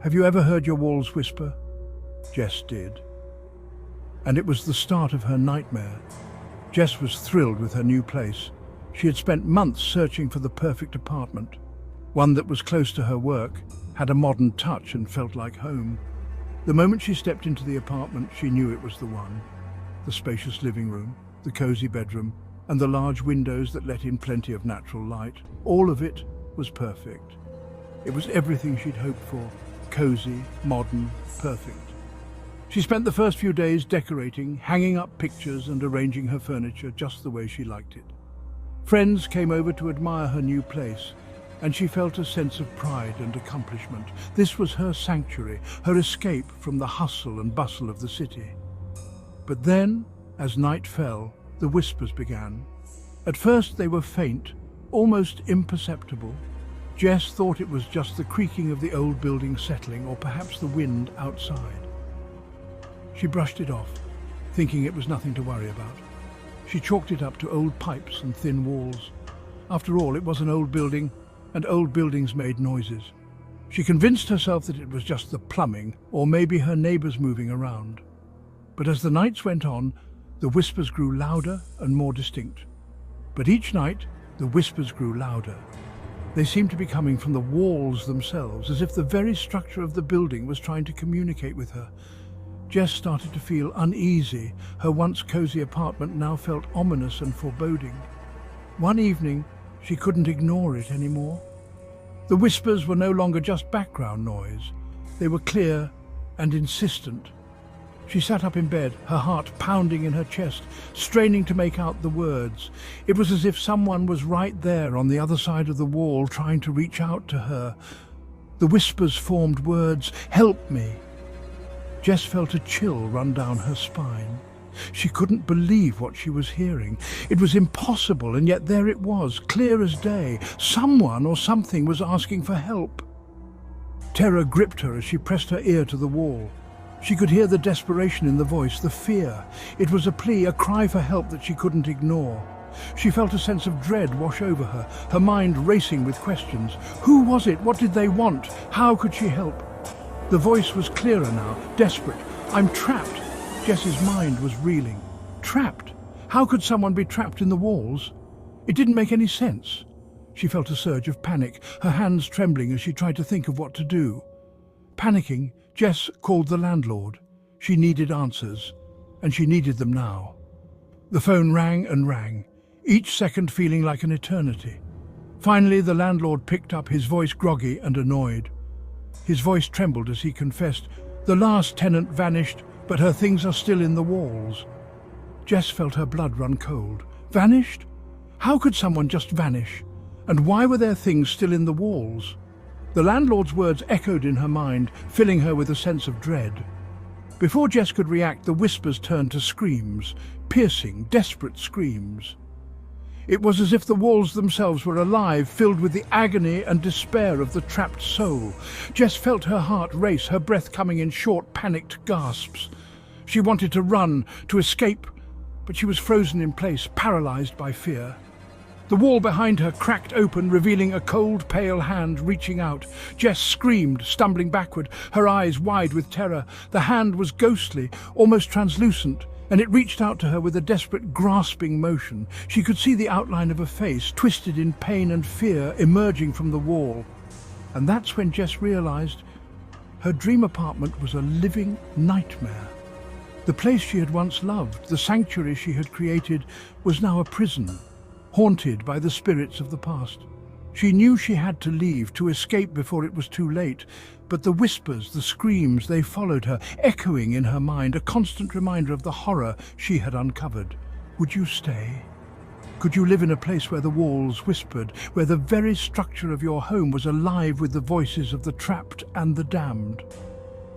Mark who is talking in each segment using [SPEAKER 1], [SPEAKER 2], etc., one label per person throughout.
[SPEAKER 1] Have you ever heard your walls whisper? Jess did. And it was the start of her nightmare. Jess was thrilled with her new place. She had spent months searching for the perfect apartment, one that was close to her work, had a modern touch and felt like home. The moment she stepped into the apartment, she knew it was the one. The spacious living room, the cozy bedroom, and the large windows that let in plenty of natural light. All of it was perfect. It was everything she'd hoped for. Cozy, modern, perfect. She spent the first few days decorating, hanging up pictures and arranging her furniture just the way she liked it. Friends came over to admire her new place, and she felt a sense of pride and accomplishment. This was her sanctuary, her escape from the hustle and bustle of the city. But then, as night fell, the whispers began. At first they were faint, almost imperceptible. Jess thought it was just the creaking of the old building settling, or perhaps the wind outside. She brushed it off, thinking it was nothing to worry about. She chalked it up to old pipes and thin walls. After all, it was an old building, and old buildings made noises. She convinced herself that it was just the plumbing, or maybe her neighbors moving around. But as the nights went on, the whispers grew louder and more distinct. But each night, the whispers grew louder. They seemed to be coming from the walls themselves, as if the very structure of the building was trying to communicate with her. Jess started to feel uneasy. Her once cozy apartment now felt ominous and foreboding. One evening, she couldn't ignore it anymore. The whispers were no longer just background noise. They were clear and insistent. She sat up in bed, her heart pounding in her chest, straining to make out the words. It was as if someone was right there on the other side of the wall, trying to reach out to her. The whispers formed words, "Help me." Jess felt a chill run down her spine. She couldn't believe what she was hearing. It was impossible, and yet there it was, clear as day. Someone or something was asking for help. Terror gripped her as she pressed her ear to the wall. She could hear the desperation in the voice, the fear. It was a plea, a cry for help that she couldn't ignore. She felt a sense of dread wash over her, her mind racing with questions. Who was it? What did they want? How could she help? The voice was clearer now, desperate. "I'm trapped." Jess's mind was reeling. Trapped? How could someone be trapped in the walls? It didn't make any sense. She felt a surge of panic, her hands trembling as she tried to think of what to do. Panicking, Jess called the landlord. She needed answers, and she needed them now. The phone rang and rang, each second feeling like an eternity. Finally, the landlord picked up, his voice groggy and annoyed. His voice trembled as he confessed, "The last tenant vanished, but her things are still in the walls." Jess felt her blood run cold. Vanished? How could someone just vanish? And why were their things still in the walls? The landlord's words echoed in her mind, filling her with a sense of dread. Before Jess could react, the whispers turned to screams, piercing, desperate screams. It was as if the walls themselves were alive, filled with the agony and despair of the trapped soul. Jess felt her heart race, her breath coming in short, panicked gasps. She wanted to run, to escape, but she was frozen in place, paralyzed by fear. The wall behind her cracked open, revealing a cold, pale hand reaching out. Jess screamed, stumbling backward, her eyes wide with terror. The hand was ghostly, almost translucent, and it reached out to her with a desperate, grasping motion. She could see the outline of a face, twisted in pain and fear, emerging from the wall. And that's when Jess realized her dream apartment was a living nightmare. The place she had once loved, the sanctuary she had created, was now a prison, haunted by the spirits of the past. She knew she had to leave, to escape before it was too late, but the whispers, the screams, they followed her, echoing in her mind, a constant reminder of the horror she had uncovered. Would you stay? Could you live in a place where the walls whispered, where the very structure of your home was alive with the voices of the trapped and the damned?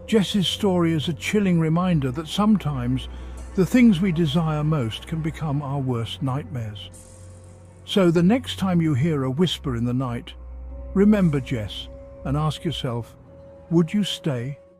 [SPEAKER 1] Jess's story is a chilling reminder that sometimes the things we desire most can become our worst nightmares. So the next time you hear a whisper in the night, remember Jess and ask yourself, would you stay?